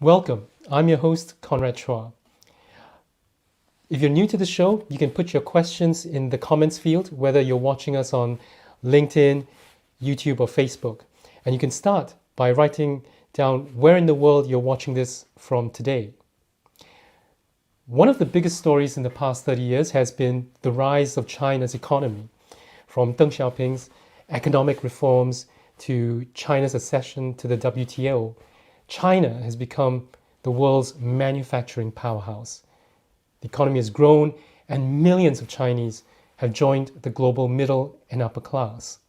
Welcome. I'm your host, Conrad Chua. If you're new to the show, you can put your questions in the comments field, whether you're watching us on LinkedIn, YouTube, or Facebook. And you can start by writing down where in the world you're watching this from today. One of the biggest stories in the past 30 years has been the rise of China's economy, from Deng Xiaoping's economic reforms to China's accession to the WTO. China has become the world's manufacturing powerhouse. The economy has grown, and millions of Chinese have joined the global middle and upper class.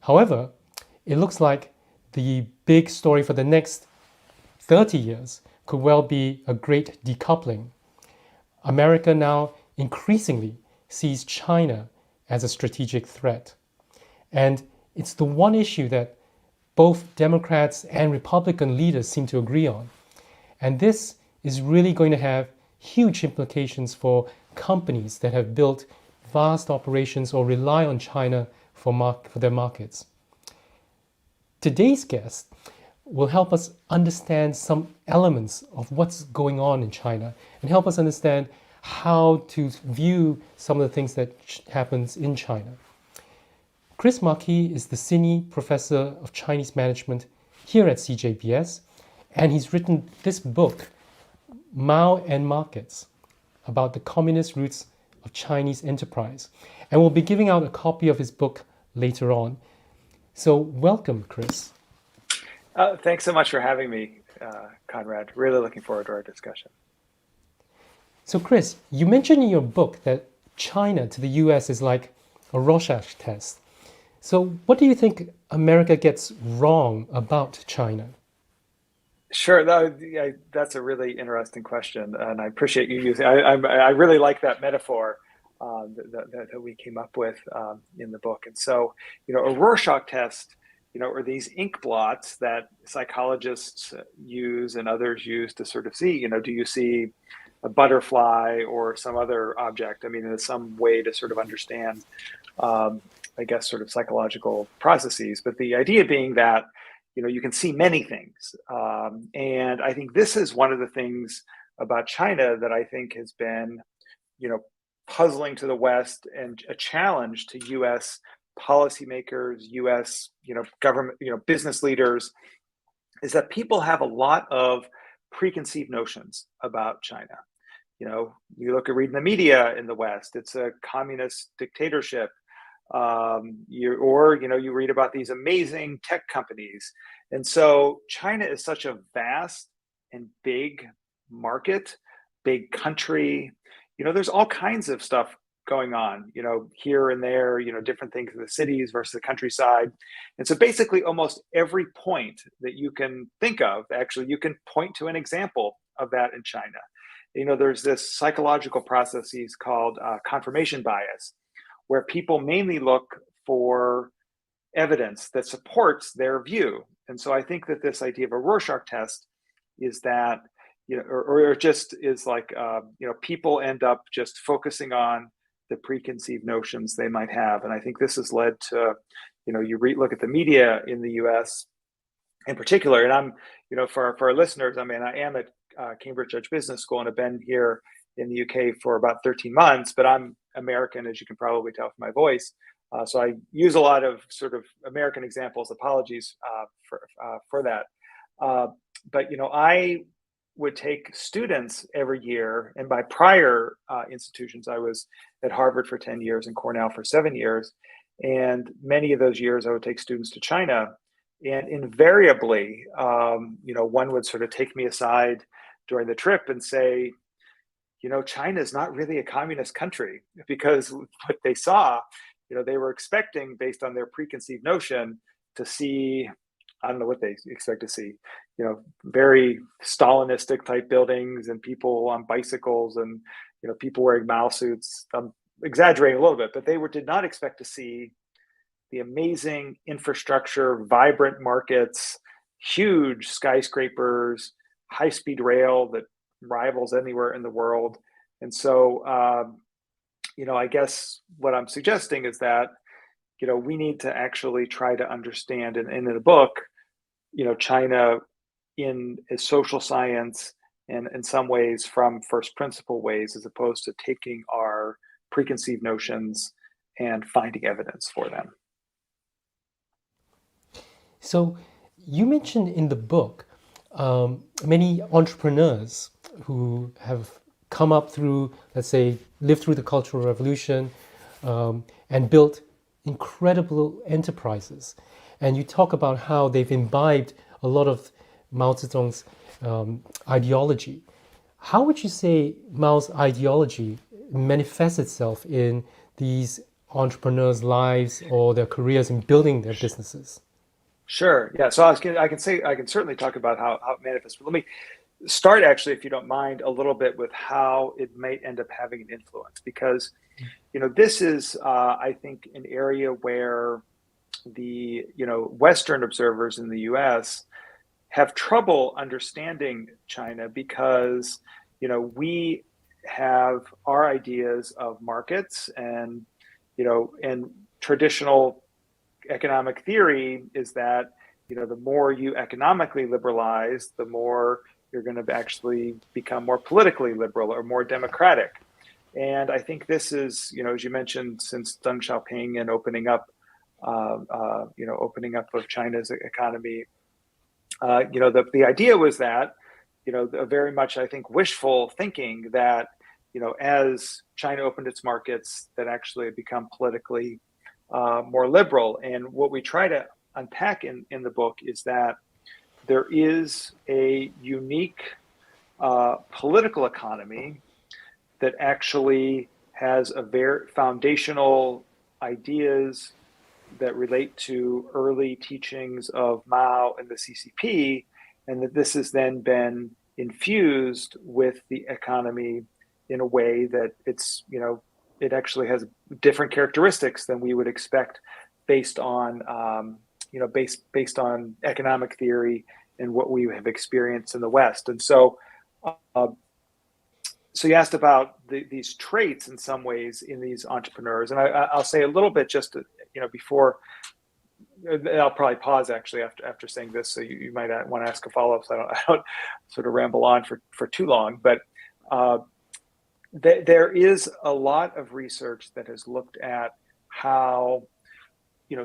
However, it looks like the big story for the next 30 years could well be a great decoupling. America now increasingly sees China as a strategic threat. And it's the one issue that both Democrats and Republican leaders seem to agree on. And this is really going to have huge implications for companies that have built vast operations or rely on China for their markets. Today's guest will help us understand some elements of what's going on in China and help us understand how to view some of the things that happens in China. Chris Marquis is the Senior Professor of Chinese Management here at CJBS, and he's written this book, Mao and Markets, about the communist roots of Chinese enterprise. And we'll be giving out a copy of his book later on. So welcome, Chris. Thanks so much for having me, Conrad. Really looking forward to our discussion. So Chris, you mentioned in your book that China to the US is like a Rorschach test. So what do you think America gets wrong about China? Sure, that's a really interesting question, and I appreciate you using. I really like that metaphor that we came up with in the book. And so, a Rorschach test, are these ink blots that psychologists use and others use to sort of see, do you see a butterfly or some other object? I mean, there's some way to sort of understand, I guess, sort of psychological processes. But the idea being that, you can see many things. And I think this is one of the things about China that I think has been, puzzling to the West and a challenge to US policymakers, US, government, business leaders, is that people have a lot of preconceived notions about China. You look at reading the media in the West, it's a communist dictatorship. You read about these amazing tech companies. And so China is such a vast and big market, big country. There's all kinds of stuff going on, here and there, different things in the cities versus the countryside. And so basically almost every point that you can think of, actually, you can point to an example of that in China. There's this psychological processes called confirmation bias, where people mainly look for evidence that supports their view. And so I think that this idea of a Rorschach test is that, or just is like, people end up just focusing on the preconceived notions they might have. And I think this has led to, look at the media in the US in particular. And I'm, for our listeners, I mean, I am at Cambridge Judge Business School and have been here in the UK for about 13 months, but I'm American, as you can probably tell from my voice. So I use a lot of sort of American examples. Apologies for that. But I would take students every year, and by prior institutions, I was at Harvard for 10 years and Cornell for 7 years. And many of those years, I would take students to China. And invariably, one would sort of take me aside during the trip and say, China is not really a communist country, because what they saw, they were expecting, based on their preconceived notion, to see, I don't know what they expect to see, very Stalinistic type buildings and people on bicycles and, people wearing Mao suits. I'm exaggerating a little bit, but they did not expect to see the amazing infrastructure, vibrant markets, huge skyscrapers, high-speed rail that rivals anywhere in the world. And so, I guess what I'm suggesting is that, we need to actually try to understand, and in the book, China in a social science and in some ways from first principle ways, as opposed to taking our preconceived notions and finding evidence for them. So you mentioned in the book many entrepreneurs who have come up through, let's say, lived through the Cultural Revolution and built incredible enterprises. And you talk about how they've imbibed a lot of Mao Zedong's ideology. How would you say Mao's ideology manifests itself in these entrepreneurs' lives or their careers in building their businesses? Sure. Yeah. So I can say I can certainly talk about how it manifests. But let me start actually, if you don't mind, a little bit with how it might end up having an influence, because this is I think an area where the Western observers in the U.S. have trouble understanding China, because we have our ideas of markets, and and traditional economic theory is that the more you economically liberalize, the more you're going to actually become more politically liberal or more democratic. And I think this is, as you mentioned, since Deng Xiaoping and opening up of China's economy, the idea was that a very much, I think, wishful thinking that as China opened its markets, that actually it become politically more liberal. And what we try to unpack in the book is that there is a unique political economy that actually has a very foundational ideas that relate to early teachings of Mao and the CCP, and that this has then been infused with the economy in a way that it's, it actually has different characteristics than we would expect based on, based on economic theory and what we have experienced in the West. And so, so you asked about these traits in some ways in these entrepreneurs, and I'll say a little bit just to, before. I'll probably pause actually after saying this, so you might want to ask a follow-up, so I don't sort of ramble on for too long. But there is a lot of research that has looked at how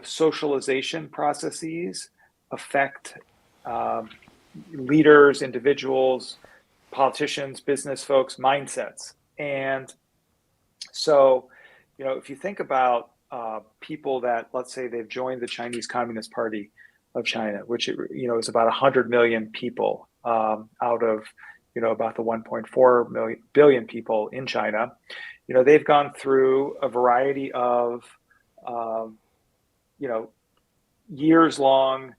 socialization processes affect leaders, individuals, politicians, business folks, mindsets. And so, if you think about people that, let's say, they've joined the Chinese Communist Party of China, which is about 100 million people out of about the 1.4 billion people in China. They've gone through a variety of years long,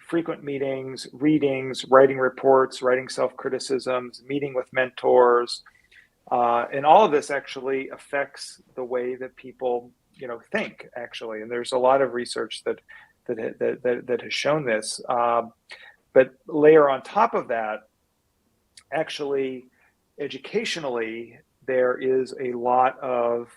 frequent meetings, readings, writing reports, writing self-criticisms, meeting with mentors. And all of this actually affects the way that people, think, actually. And there's a lot of research that has shown this. But layer on top of that, actually, educationally, there is a lot of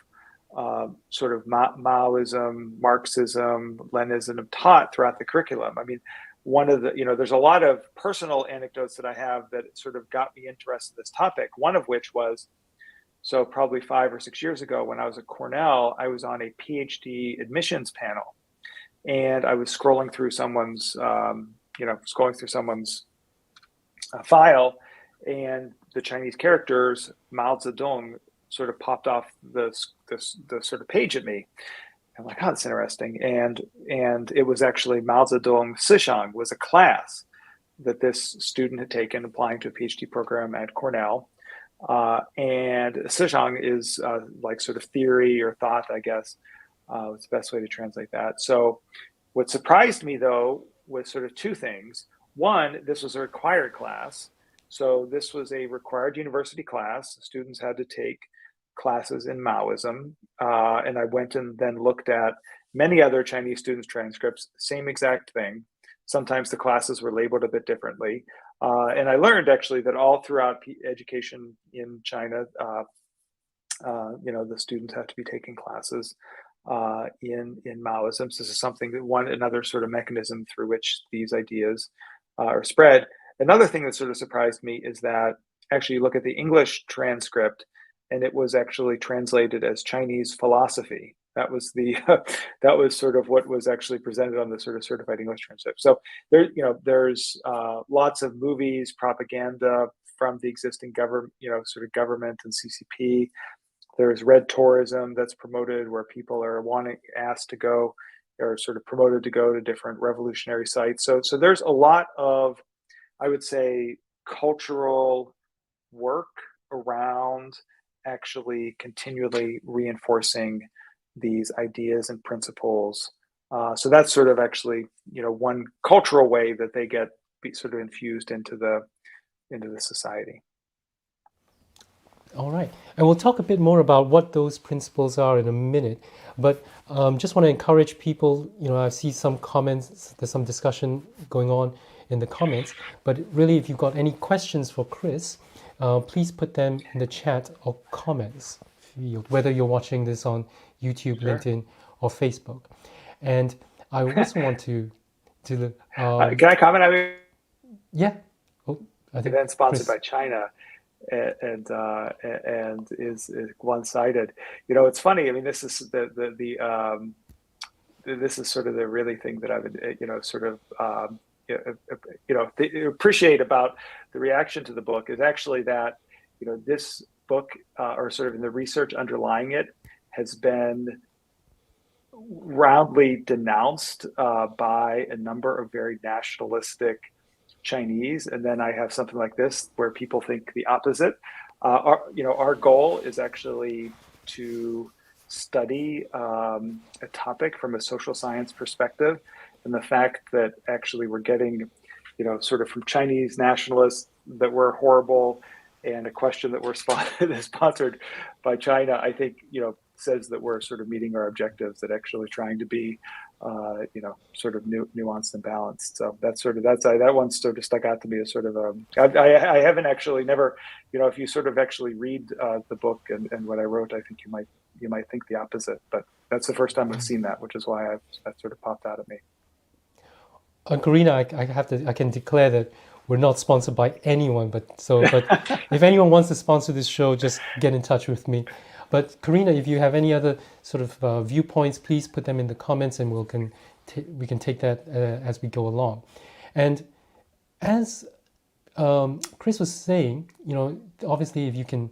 sort of Maoism, Marxism, Leninism taught throughout the curriculum. I mean, one of the, there's a lot of personal anecdotes that I have that sort of got me interested in this topic. One of which was, so probably 5 or 6 years ago when I was at Cornell, I was on a PhD admissions panel, and I was scrolling through someone's, file, and the Chinese characters Mao Zedong sort of popped off the sort of page at me. I'm like, oh, that's interesting. And it was actually Mao Zedong Sishang was a class that this student had taken applying to a PhD program at Cornell. And Sishang is like sort of theory or thought, I guess. It's the best way to translate that. So what surprised me, though, was sort of two things. One, this was a required class. So this was a required university class. Students had to take classes in Maoism. And I went and then looked at many other Chinese students' transcripts, same exact thing. Sometimes the classes were labeled a bit differently. And I learned actually that all throughout education in China, the students have to be taking classes in Maoism. So this is something that another sort of mechanism through which these ideas or spread. Another thing that sort of surprised me is that actually you look at the English transcript, and it was actually translated as Chinese philosophy. That was the that was sort of what was actually presented on the sort of certified English transcript. So there's lots of movies, propaganda from the existing government, sort of government and CCP. There's red tourism that's promoted, where people are asked to go, or sort of promoted to go to different revolutionary sites. So there's a lot of, I would say, cultural work around actually continually reinforcing these ideas and principles. So that's sort of actually, one cultural way that they get sort of infused into the society. All right. And we'll talk a bit more about what those principles are in a minute. But just want to encourage people, I see some comments, there's some discussion going on in the comments. But really, if you've got any questions for Chris, please put them in the chat or comments field, whether you're watching this on YouTube, Sure. LinkedIn, or Facebook. And I also want to Can I comment? I mean, yeah. Oh, I think event sponsored Chris. by China, and is one-sided. It's funny. I mean, this is this is sort of the really thing that I would sort of appreciate about the reaction to the book is actually that this book, or sort of in the research underlying it, has been roundly denounced by a number of very nationalistic Chinese, and then I have something like this where people think the opposite. Our goal is actually to study a topic from a social science perspective, and the fact that actually we're getting, sort of from Chinese nationalists that we're horrible, and a question that we're sponsored by China, I think, says that we're sort of meeting our objectives, that actually trying to be sort of nuanced and balanced. So that one sort of stuck out to me as sort of I haven't actually never, if you sort of actually read the book and what I wrote, I think you might think the opposite, but that's the first time I've seen that, which is why that sort of popped out at me. Karina, I can declare that we're not sponsored by anyone, but if anyone wants to sponsor this show, just get in touch with me. But Karina, if you have any other sort of viewpoints, please put them in the comments, and we can take that as we go along. And as Chris was saying, obviously, if you can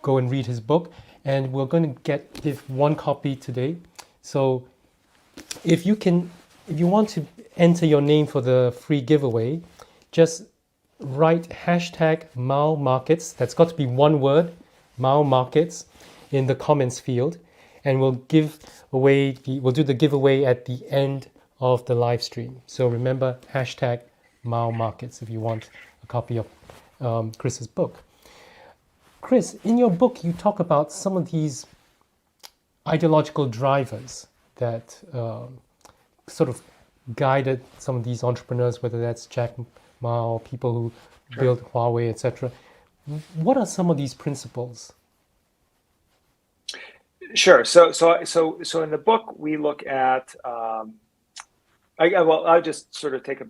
go and read his book, and we're going to give one copy today. So if you want to enter your name for the free giveaway, just write #Mao Markets. That's got to be one word, Mao Markets, in the comments field, and we'll do the giveaway at the end of the live stream. So remember #Mao Markets if you want a copy of Chris's book. Chris, in your book, you talk about some of these ideological drivers that sort of guided some of these entrepreneurs, whether that's Jack Ma, people who built Huawei, etc. What are some of these principles? Sure. So in the book we look at. I'll just sort of take a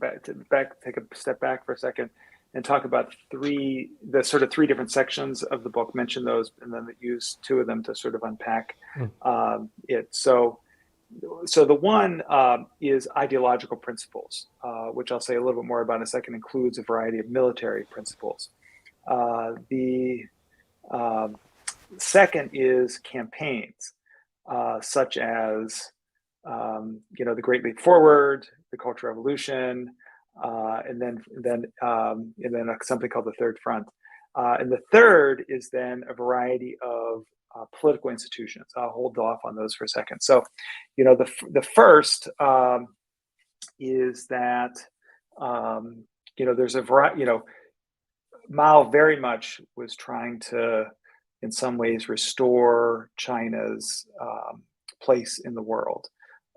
step back for a second and talk about the three different sections of the book. Mention those, and then use two of them to sort of unpack it. So the one is ideological principles, which I'll say a little bit more about in a second. Includes a variety of military principles. The second is campaigns, such as the Great Leap Forward, the Cultural Revolution, and then something called the Third Front. And the third is then a variety of political institutions. I'll hold off on those for a second. So, the first is that there's a variety. Mao very much was trying to, in some ways, restore China's place in the world.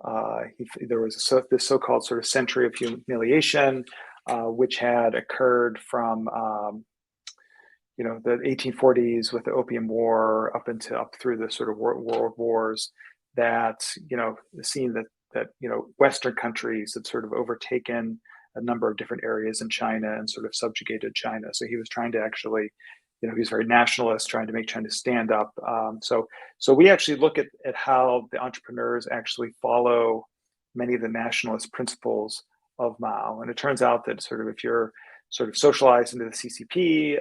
There was this so-called sort of century of humiliation, which had occurred from the 1840s with the Opium War up through the sort of world wars, that seen that Western countries had sort of overtaken a number of different areas in China and sort of subjugated China. So he was trying to actually, he was very nationalist, trying to make China stand up. So we actually look at how the entrepreneurs actually follow many of the nationalist principles of Mao. And it turns out that sort of if you're sort of socialized into the CCP,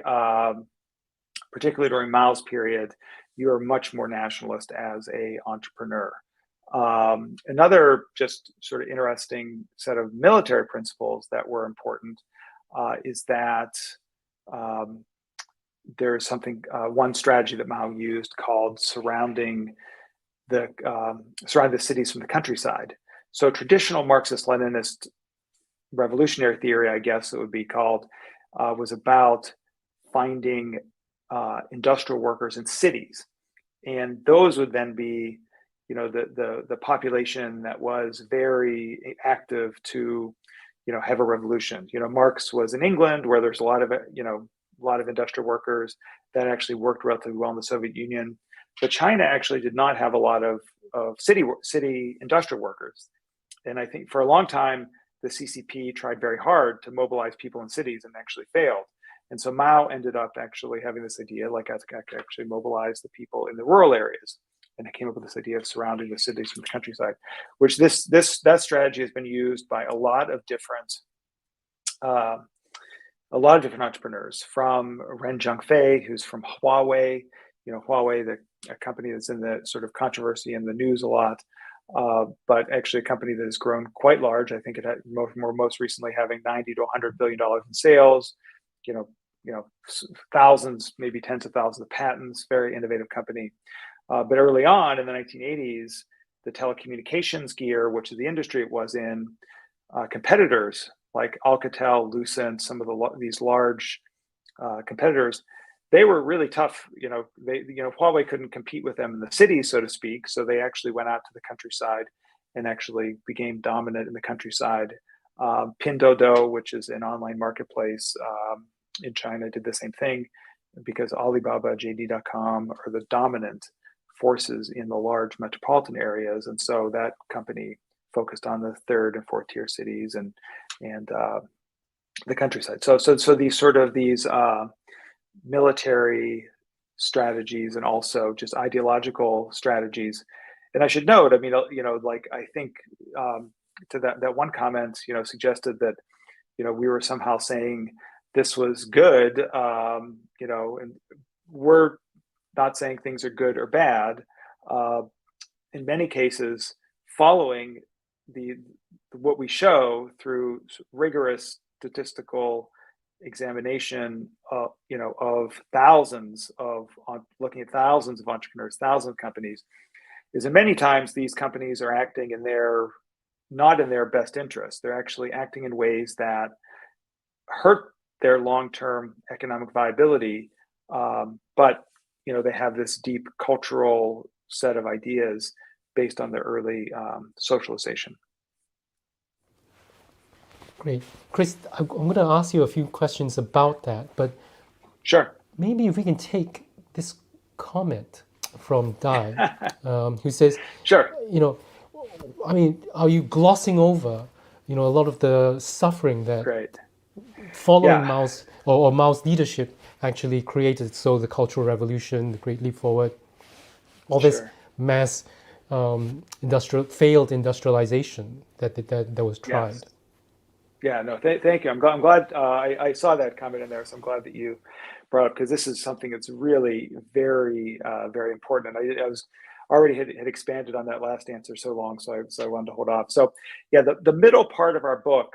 particularly during Mao's period, you are much more nationalist as a entrepreneur. Another just sort of interesting set of military principles that were important is that there's something, one strategy that Mao used called surrounding the cities from the countryside. So traditional Marxist-Leninist revolutionary theory, I guess it would be called, was about finding industrial workers in cities, and those would then be, the population that was very active to, have a revolution. Marx was in England, where there's a lot of industrial workers that actually worked relatively well in the Soviet Union, but China actually did not have a lot of city industrial workers. And I think for a long time, the CCP tried very hard to mobilize people in cities and actually failed. And so Mao ended up actually having this idea, like I could actually mobilize the people in the rural areas. And it came up with this idea of surrounding the cities from the countryside, which that strategy has been used by a lot of different entrepreneurs, from Ren Zhengfei, who's from Huawei. Huawei, a company that's in the sort of controversy in the news a lot, but actually a company that has grown quite large. I think it had most recently having $90 to $100 billion in sales. Thousands, maybe tens of thousands of patents. Very innovative company. But early on in the 1980s, the telecommunications gear, which is the industry it was in, competitors like Alcatel, Lucent, some of these large competitors, they were really tough. Huawei couldn't compete with them in the cities, so to speak. So they actually went out to the countryside and actually became dominant in the countryside. Pinduoduo, which is an online marketplace in China, did the same thing, because Alibaba, JD.com are the dominant forces in the large metropolitan areas, and so that company focused on the third and fourth tier cities and the countryside. So these military strategies and also just ideological strategies. And I should note, I think to that one comment, suggested that we were somehow saying this was good, and we're not saying things are good or bad. In many cases, following what we show through rigorous statistical examination, of looking at thousands of entrepreneurs, thousands of companies, is that many times these companies are acting not in their best interest. They're actually acting in ways that hurt their long-term economic viability, but they have this deep cultural set of ideas based on their early socialization. Great. Chris, I'm going to ask you a few questions about that, but sure. Maybe if we can take this comment from Dai, who says, sure, are you glossing over, a lot of the suffering that Great. following Mao's or Mao's leadership actually created? So the Cultural Revolution, the Great Leap Forward, all this mass failed industrialization that was tried. Yes. Yeah, no, thank you. I'm glad I saw that comment in there, so I'm glad that you brought up, because this is something that's really very, very important. And I was already had expanded on that last answer so long, so I wanted to hold off. So yeah, the middle part of our book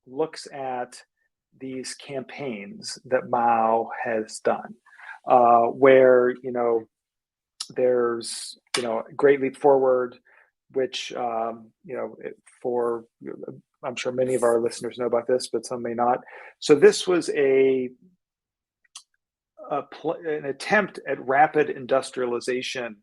looks at these campaigns that Mao has done, where there's Great Leap Forward, which for I'm sure many of our listeners know about this, but some may not. So this was an attempt at rapid industrialization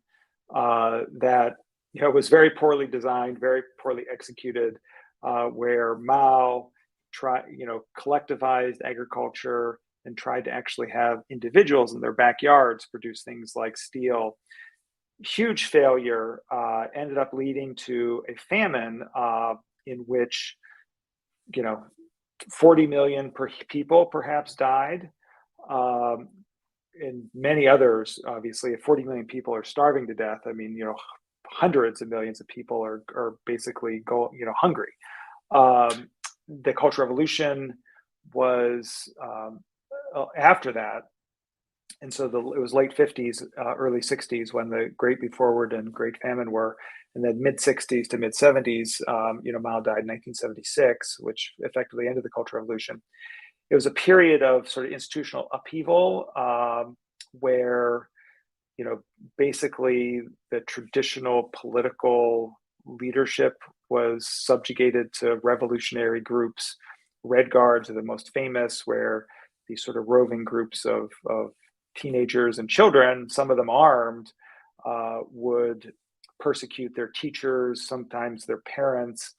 that was very poorly designed, very poorly executed, where Mao collectivized agriculture and tried to actually have individuals in their backyards produce things like steel. Huge failure, ended up leading to a famine in which 40 million people perhaps died. And many others, obviously, if 40 million people are starving to death, I mean, hundreds of millions of people are basically hungry. The Cultural Revolution was after that. And so it was late 50s, early 60s when the Great Leap Forward and Great Famine were, and then mid 60s to mid 70s, Mao died in 1976, which effectively ended the Cultural Revolution. It was a period of sort of institutional upheaval where, basically the traditional political leadership was subjugated to revolutionary groups. Red Guards are the most famous, where these sort of roving groups of teenagers and children, some of them armed, would persecute their teachers, sometimes their parents.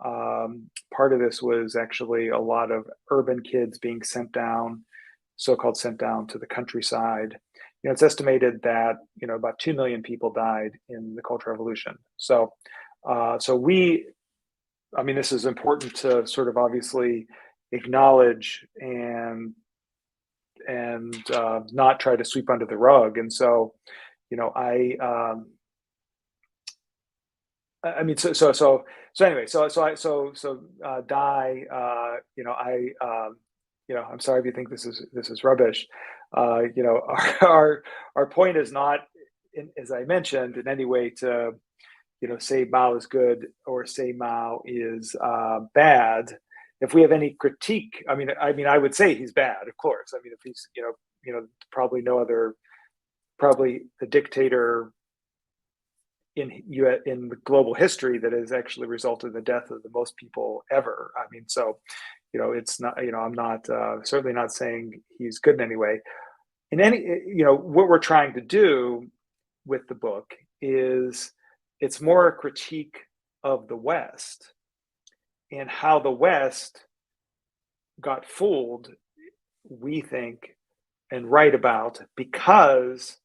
Part of this was actually a lot of urban kids being so-called sent down to the countryside. It's estimated that about 2 million people died in the Cultural Revolution. So this is important to sort of obviously acknowledge and not try to sweep under the rug. And so, anyway, I'm sorry if you think this is rubbish. Our point is not, as I mentioned, in any way to, say Mao is good or say Mao is bad. If we have any critique, I mean, I would say he's bad, of course. I mean, if he's, probably the dictator in the global history that has actually resulted in the death of the most people ever. I mean, so, it's not, I'm not certainly not saying he's good in any way. What we're trying to do with the book is it's more a critique of the West and how the West got fooled, we think, and write about, because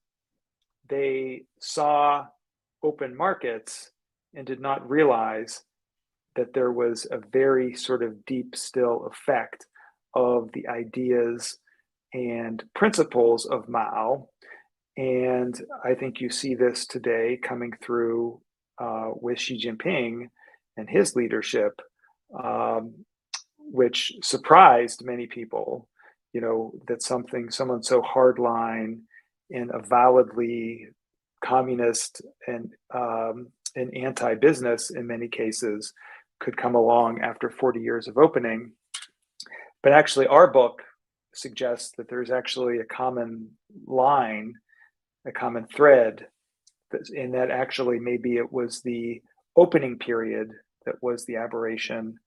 they saw open markets and did not realize that there was a very sort of deep still effect of the ideas and principles of Mao. And I think you see this today coming through with Xi Jinping and his leadership, which surprised many people, that someone so hardline and avowedly communist and anti-business in many cases could come along after 40 years of opening. But actually, our book suggests that there's actually a common line, a common thread, in that actually maybe it was the opening period that was the aberration,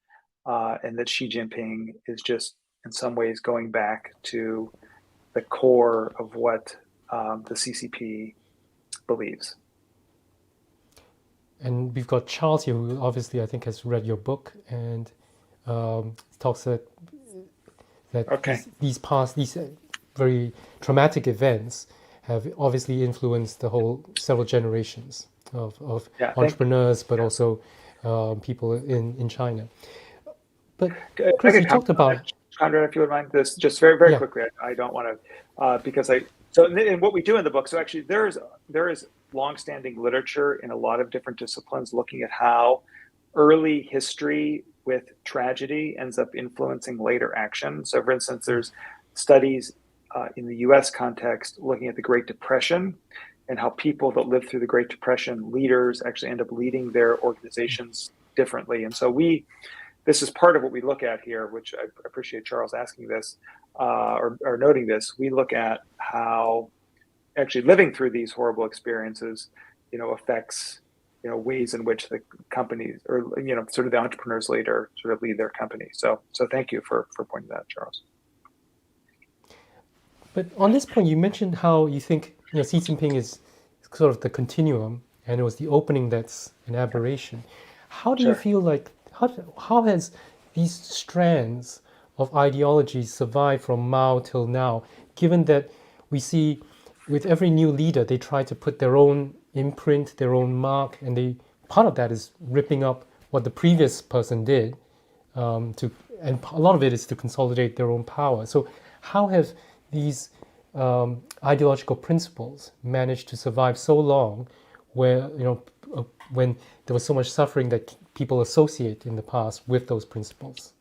and that Xi Jinping is just in some ways going back to the core of what the CCP believes. And we've got Charles here, who obviously I think has read your book and talks that Okay. these very traumatic events have obviously influenced the whole several generations of entrepreneurs, but also people in China. But Chris, you talked about Conrad, if you would mind, this just very, very quickly. I don't want to because and what we do in the book. So actually, there is longstanding literature in a lot of different disciplines looking at how early history with tragedy ends up influencing later action. So, for instance, there's studies in the U.S. context looking at the Great Depression and how people that lived through the Great Depression, leaders, actually end up leading their organizations differently. And so this is part of what we look at here, which I appreciate Charles asking this or noting this. We look at how actually living through these horrible experiences, affects, ways in which the companies or, sort of the entrepreneurs later sort of lead their company. So thank you for pointing that out, Charles. But on this point, you mentioned how you think Xi Jinping is sort of the continuum, and it was the opening that's an aberration. How do you feel like how has these strands of ideologies survived from Mao till now? Given that we see with every new leader, they try to put their own imprint, their own mark, and part of that is ripping up what the previous person did to and a lot of it is to consolidate their own power. So how have these ideological principles managed to survive so long, where when there was so much suffering that people associate in the past with those principles?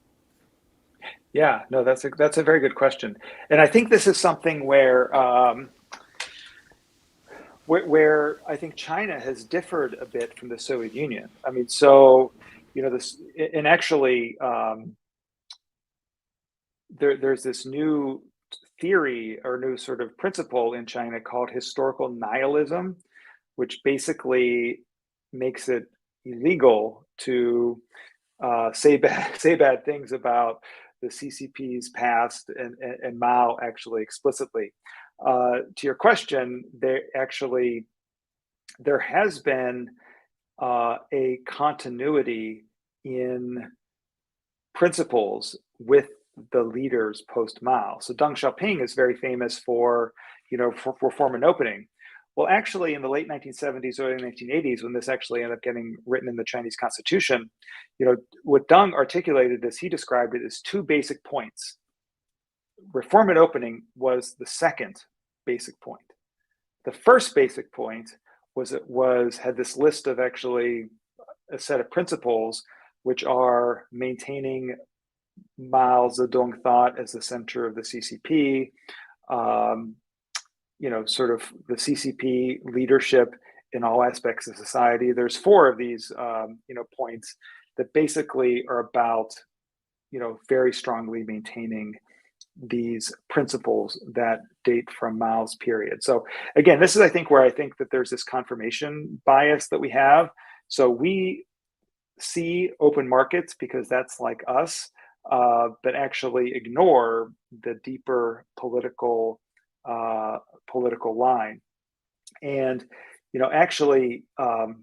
Yeah, no, that's a very good question, and I think this is something where I think China has differed a bit from the Soviet Union. I mean, so this, and actually, there's this new theory or new sort of principle in China called historical nihilism, which basically makes it illegal to say bad things about the CCP's past and Mao actually explicitly. To your question, there has been a continuity in principles with the leaders post Mao. So Deng Xiaoping is very famous for for reform and opening. Well, actually, in the late 1970s, early 1980s, when this actually ended up getting written in the Chinese Constitution, what Deng articulated is he described it as two basic points. Reform and opening was the second basic point. The first basic point had this list of actually a set of principles, which are maintaining Mao Zedong thought as the center of the CCP, sort of the CCP leadership in all aspects of society. There's four of these, points that basically are about, very strongly maintaining these principles that date from Mao's period. So again, this is, I think, where I think that there's this confirmation bias that we have. So we see open markets because that's like us, but actually ignore the deeper political line. And actually,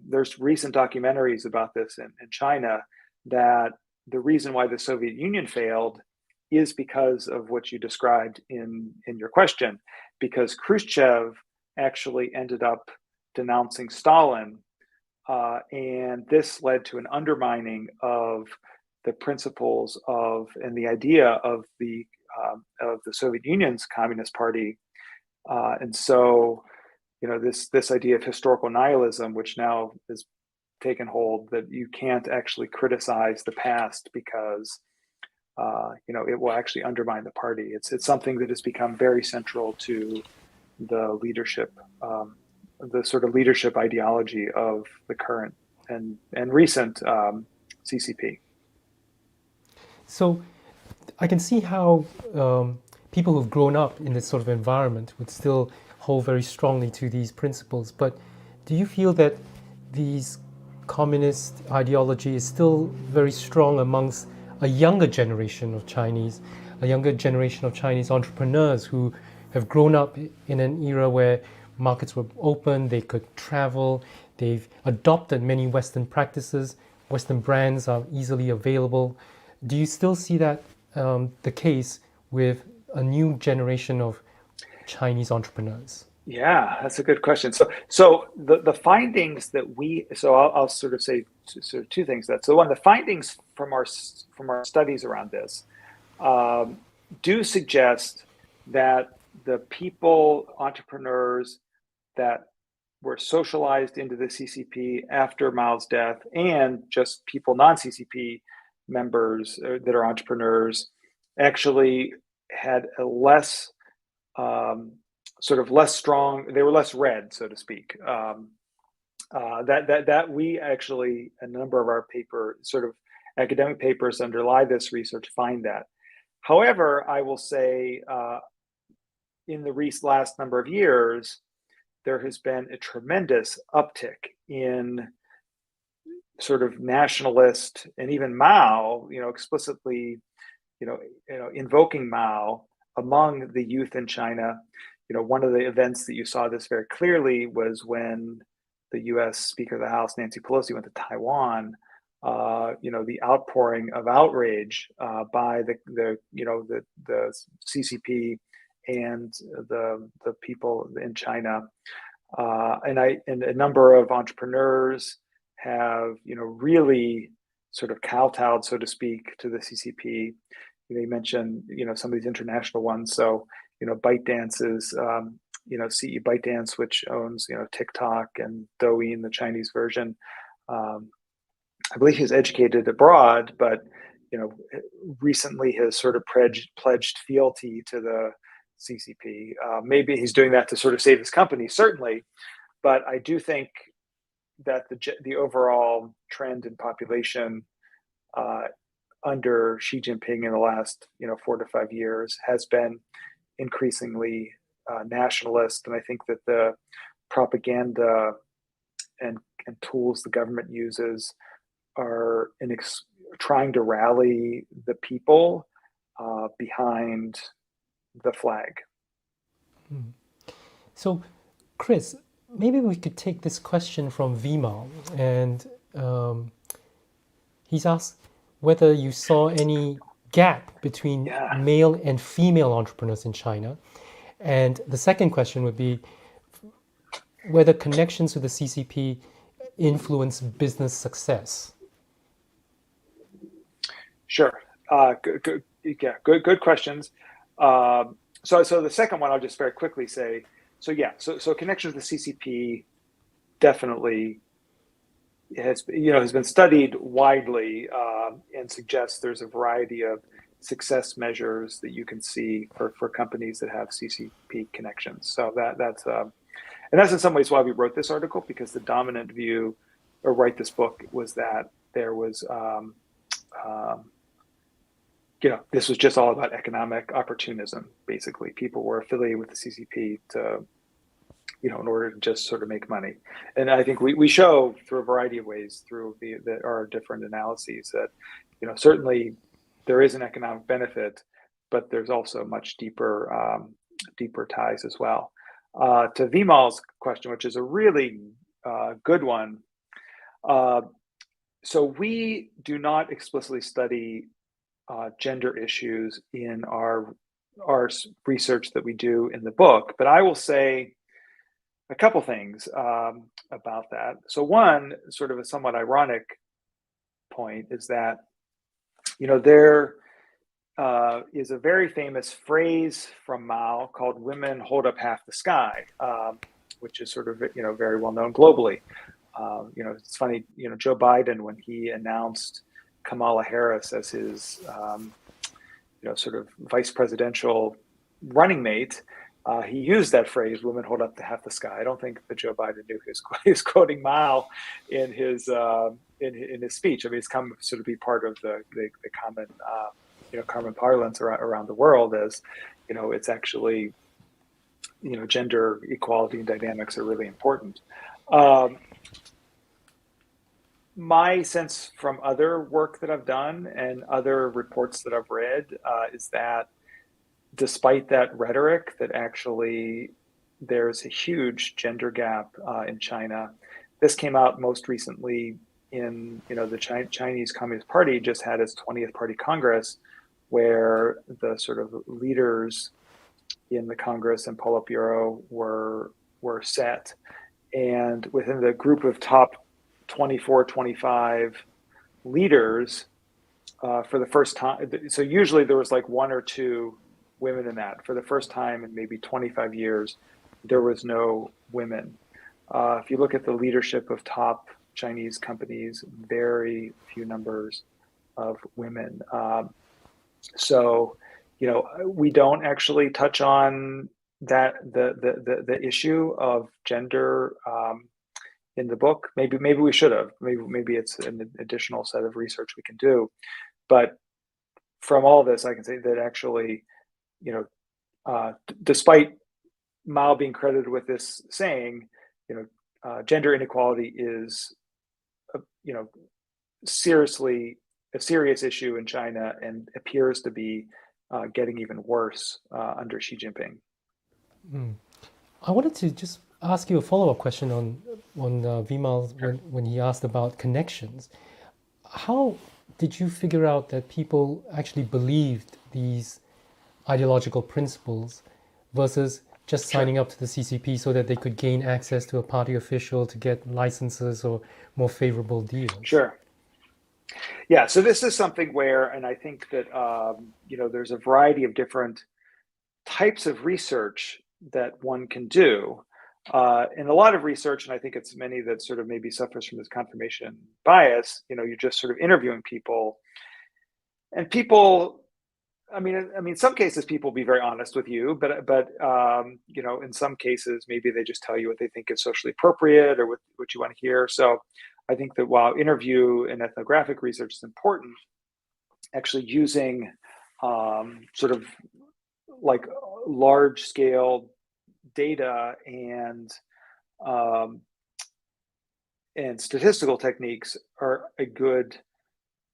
there's recent documentaries about this in China, that the reason why the Soviet Union failed is because of what you described in your question, because Khrushchev actually ended up denouncing Stalin, and this led to an undermining of the principles of and the idea of the Soviet Union's Communist Party, and so this idea of historical nihilism, which now has taken hold, that you can't actually criticize the past because it will actually undermine the party. It's something that has become very central to the leadership, the sort of leadership ideology of the current and recent CCP. So I can see how people who've grown up in this sort of environment would still hold very strongly to these principles. But do you feel that these communist ideology is still very strong amongst a younger generation of Chinese, entrepreneurs who have grown up in an era where markets were open, they could travel, they've adopted many Western practices, Western brands are easily available? Do you still see that the case with a new generation of Chinese entrepreneurs? Yeah, that's a good question. So the findings that I'll sort of say sort of two things. So one, the findings from our studies around this do suggest that the entrepreneurs that were socialized into the CCP after Mao's death, and just people non-CCP members that are entrepreneurs, actually had a less less strong. They were less red, so to speak. That we actually, a number of our academic papers underlie this research, find that. However, I will say, in the last number of years, there has been a tremendous uptick in sort of nationalist, and even Mao, explicitly, invoking Mao among the youth in China. One of the events that you saw this very clearly was when the U.S. Speaker of the House, Nancy Pelosi, went to Taiwan. The outpouring of outrage by the CCP and the people in China, and a number of entrepreneurs have really sort of kowtowed, so to speak, to the CCP. You mentioned, some of these international ones. So, ByteDance's, CE ByteDance, which owns, TikTok and Douyin, the Chinese version. I believe he's educated abroad, but, recently has sort of pledged fealty to the CCP. Maybe he's doing that to sort of save his company, certainly. But I do think that the overall trend in population under Xi Jinping in the last 4 to 5 years has been increasingly nationalist, and I think that the propaganda and tools the government uses are trying to rally the people behind the flag. So, Chris, maybe we could take this question from Vimao, and he's asked whether you saw any gap between male and female entrepreneurs in China. And the second question would be whether connections with the CCP influence business success. Sure. Good questions. So the second one, I'll just very quickly say, so connections with the CCP definitely has been studied widely and suggests there's a variety of success measures that you can see for companies that have CCP connections. So that's in some ways why we wrote this article, because the dominant view or write this book was that there was this was just all about economic opportunism. Basically, people were affiliated with the CCP to in order to just sort of make money. And I think we show through a variety of ways through our different analyses that, certainly there is an economic benefit, but there's also much deeper ties as well. To Vimal's question, which is a really good one. So we do not explicitly study gender issues in our research that we do in the book, but I will say a couple things about that. So one, sort of a somewhat ironic point, is that there is a very famous phrase from Mao called "Women hold up half the sky," which is sort of very well known globally. It's funny, Joe Biden, when he announced Kamala Harris as his sort of vice presidential running mate, he used that phrase, "Women hold up to half the sky." I don't think that Joe Biden knew he was quoting Mao in his speech. I mean, it's come sort of be part of the common common parlance around the world, as it's actually gender equality and dynamics are really important. My sense from other work that I've done and other reports that I've read is that despite that rhetoric, that actually there's a huge gender gap in China. This came out most recently in, the Chinese Communist Party just had its 20th Party Congress, where the sort of leaders in the Congress and Politburo were set. And within the group of top 24, 25 leaders, for the first time, so usually there was like one or two women in that. For the first time in maybe 25 years, there was no women. If you look at the leadership of top Chinese companies, very few numbers of women. So, we don't actually touch on that the issue of gender in the book. Maybe we should have. Maybe it's an additional set of research we can do. But from all this, I can say that actually, despite Mao being credited with this saying, gender inequality is, a serious issue in China and appears to be getting even worse under Xi Jinping. I wanted to just ask you a follow-up question on Vimal when he asked about connections. How did you figure out that people actually believed these ideological principles versus just signing up to the CCP so that they could gain access to a party official to get licenses or more favorable deals? Sure. Yeah, so this is something where, and I think that there's a variety of different types of research that one can do. And a lot of research, and I think it's many that sort of maybe suffers from this confirmation bias. You're just sort of interviewing people, and people. In some cases, people be very honest with you, but in some cases, maybe they just tell you what they think is socially appropriate or what you want to hear. So, I think that while interview and ethnographic research is important, actually using sort of like large scale data um, and statistical techniques are a good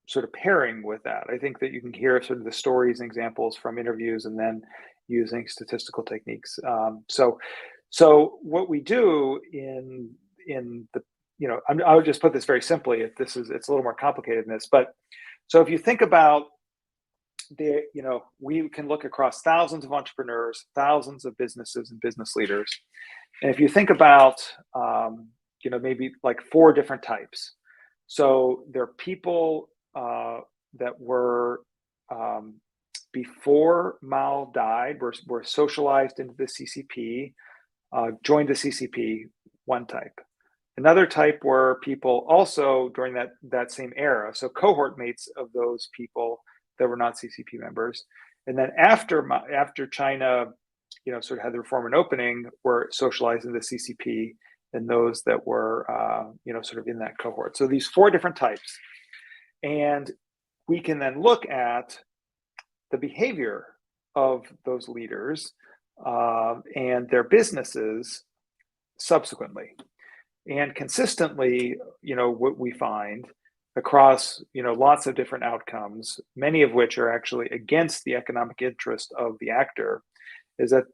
sort of pairing with that. I think that you can hear sort of the stories and examples from interviews and then using statistical techniques. So what we do in the I would just put this very simply. It's a little more complicated than this, but so if you think about we can look across thousands of entrepreneurs, thousands of businesses and business leaders, and if you think about maybe like four different types. So there are people that were before Mao died, were socialized into the CCP, joined the CCP, one type. Another type were people also during that same era, so cohort mates of those people that were not CCP members. And then after China, sort of had the reform and opening, were socialized in the CCP, and those that were, sort of in that cohort. So these four different types, and we can then look at the behavior of those leaders and their businesses subsequently. And consistently, what we find across, lots of different outcomes, many of which are actually against the economic interest of the actor, is that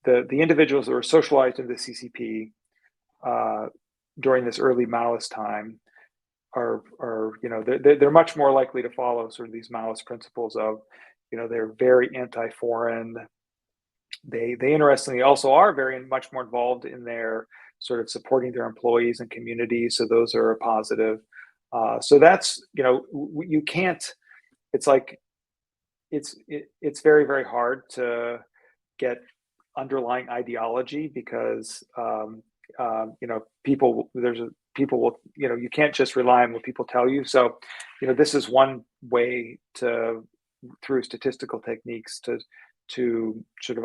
the individuals that were socialized in the CCP during this early Maoist time are they're much more likely to follow sort of these Maoist principles of, they're very anti-foreign. They interestingly also are very much more involved in their sort of supporting their employees and communities. So those are a positive. So that's, you can't, it's like, it's very, very hard to get underlying ideology because, people will, you can't just rely on what people tell you. So, this is one way through statistical techniques to sort of,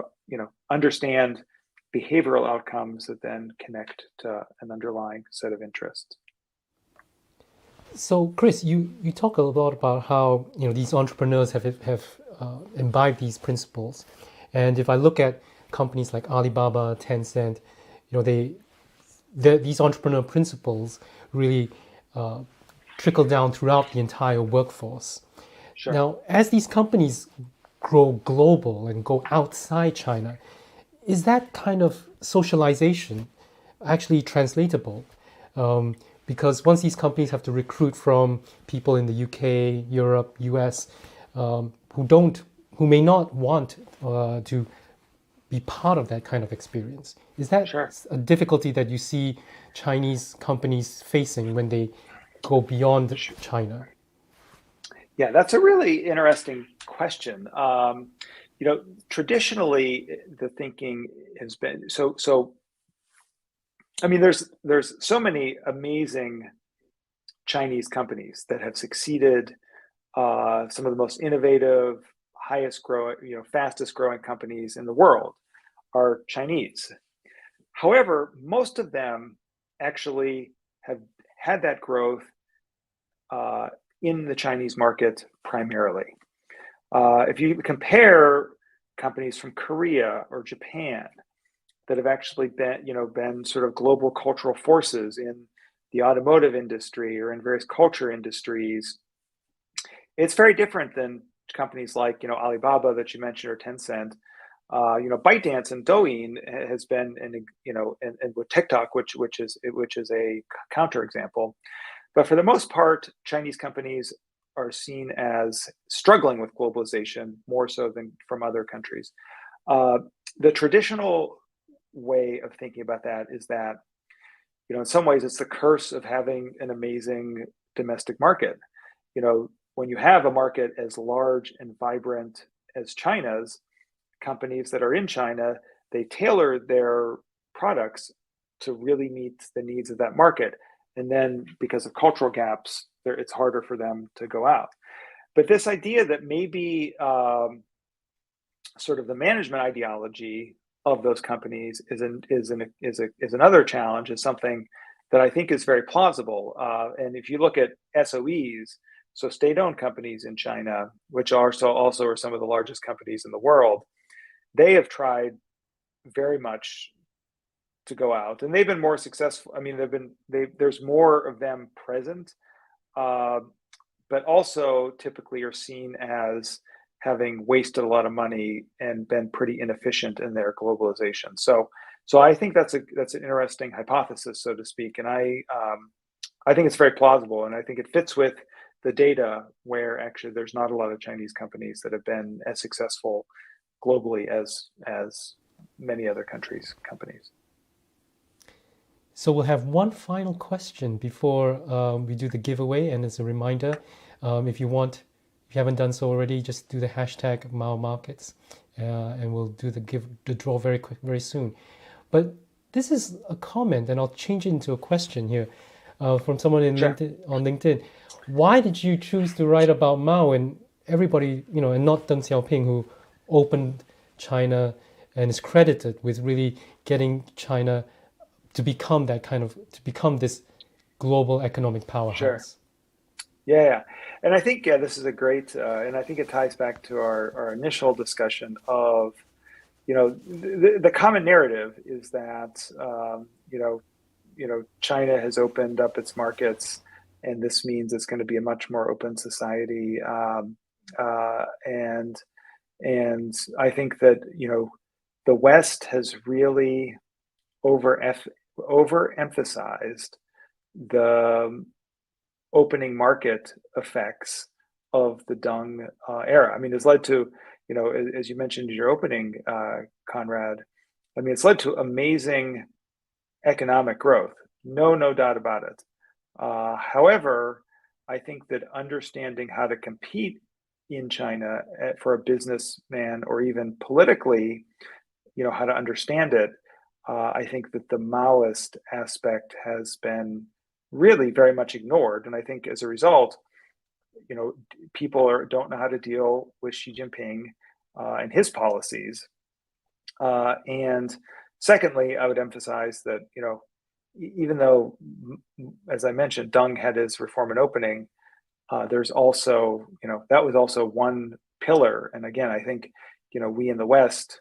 understand behavioral outcomes that then connect to an underlying set of interests. So, Chris, you talk a lot about how these entrepreneurs have imbibed these principles, and if I look at companies like Alibaba, Tencent, these entrepreneur principles really trickle down throughout the entire workforce. Sure. Now, as these companies grow global and go outside China, is that kind of socialization actually translatable? Because once these companies have to recruit from people in the UK, Europe, US, who may not want to be part of that kind of experience, is that Sure. a difficulty that you see Chinese companies facing when they go beyond China? Yeah, that's a really interesting question. Traditionally, the thinking has been so. I mean, there's so many amazing Chinese companies that have succeeded. Some of the most innovative, highest growing, fastest growing companies in the world are Chinese. However, most of them actually have had that growth in the Chinese market primarily. If you compare companies from Korea or Japan that have actually been sort of global cultural forces in the automotive industry or in various culture industries, it's very different than companies like Alibaba that you mentioned or Tencent. ByteDance and Douyin has been, and with TikTok, which is a counterexample. But for the most part, Chinese companies are seen as struggling with globalization more so than from other countries. The traditional way of thinking about that is that, in some ways, it's the curse of having an amazing domestic market. when you have a market as large and vibrant as China's, companies that are in China, they tailor their products to really meet the needs of that market. And then because of cultural gaps, it's harder for them to go out. But this idea that maybe sort of the management ideology of those companies is another challenge, is something that I think is very plausible. And if you look at SOEs, so state-owned companies in China, which also are some of the largest companies in the world, they have tried very much to go out, and they've been more successful. I mean, there's more of them present, but also typically are seen as having wasted a lot of money and been pretty inefficient in their globalization. So I think that's an interesting hypothesis, so to speak, and I think it's very plausible, and I think it fits with the data where actually there's not a lot of Chinese companies that have been as successful globally as many other countries' companies. So we'll have one final question before we do the giveaway. And as a reminder, if you haven't done so already, just do the hashtag Mao Markets, and we'll do the draw very soon. But this is a comment, and I'll change it into a question here from someone Sure. on LinkedIn. Why did you choose to write about Mao and everybody, and not Deng Xiaoping, who opened China and is credited with really getting China to become this global economic powerhouse? Sure. Yeah. And I think, this is a great, and I think it ties back to our initial discussion of, the common narrative is that, China has opened up its markets, and this means it's going to be a much more open society. And I think that, the West has really overemphasized the opening market effects of the Deng era. I mean, it's led to, as you mentioned in your opening, Conrad, I mean, it's led to amazing economic growth. No doubt about it. However, I think that understanding how to compete in China for a businessman, or even politically, how to understand it, I think that the Maoist aspect has been really very much ignored. And I think as a result, people don't know how to deal with Xi Jinping and his policies. And secondly, I would emphasize that, even though, as I mentioned, Deng had his reform and opening, there's also, that was also one pillar. And again, I think, we in the West,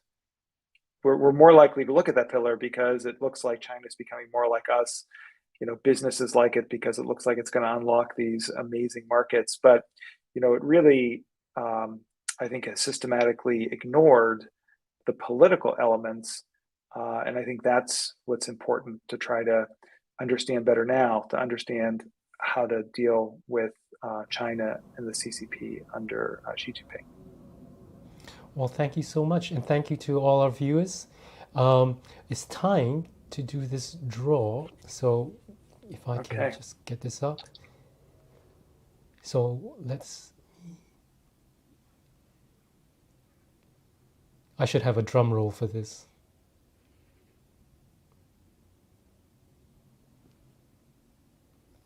we're more likely to look at that pillar because it looks like China's becoming more like us. Businesses like it because it looks like it's going to unlock these amazing markets. But, it really, I think, has systematically ignored the political elements. And I think that's what's important to try to understand better now, to understand how to deal with China and the CCP under Xi Jinping. Well, thank you so much, and thank you to all our viewers. It's time to do this draw. So if I can just get this up. So I should have a drum roll for this.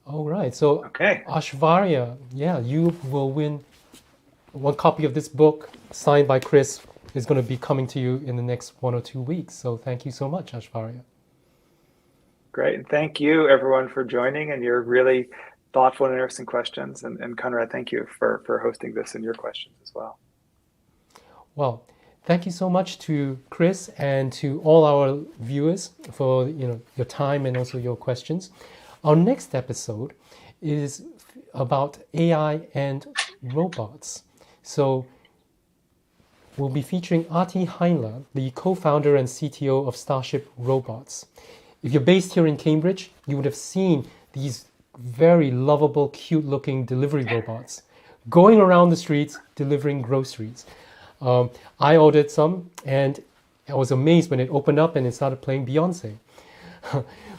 All right, so Ashvarya, you will win one copy of this book signed by Chris. Is going to be coming to you in the next 1 or 2 weeks. So thank you so much, Ashvarya. Great. And thank you, everyone, for joining and your really thoughtful and interesting questions. And Conrad, thank you for hosting this and your questions as well. Well, thank you so much to Chris and to all our viewers for your time and also your questions. Our next episode is about AI and robots. So we'll be featuring Arti Heinle, the co-founder and CTO of Starship Robots. If you're based here in Cambridge, you would have seen these very lovable, cute-looking delivery robots going around the streets delivering groceries. I ordered some, and I was amazed when it opened up and it started playing Beyonce.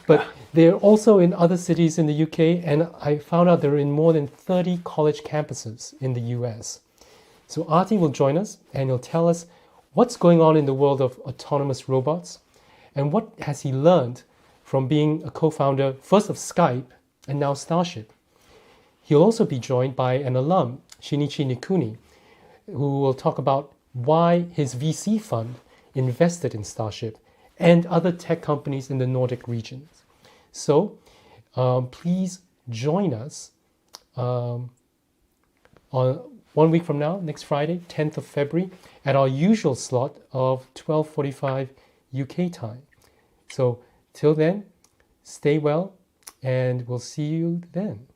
But they're also in other cities in the UK, and I found out they're in more than 30 college campuses in the US. So Artie will join us and he'll tell us what's going on in the world of autonomous robots and what has he learned from being a co-founder first of Skype and now Starship. He'll also be joined by an alum, Shinichi Nikuni, who will talk about why his VC fund invested in Starship and other tech companies in the Nordic regions. So please join us on 1 week from now, next Friday, 10th of February, at our usual slot of 12:45 UK time. So till then, stay well, and we'll see you then.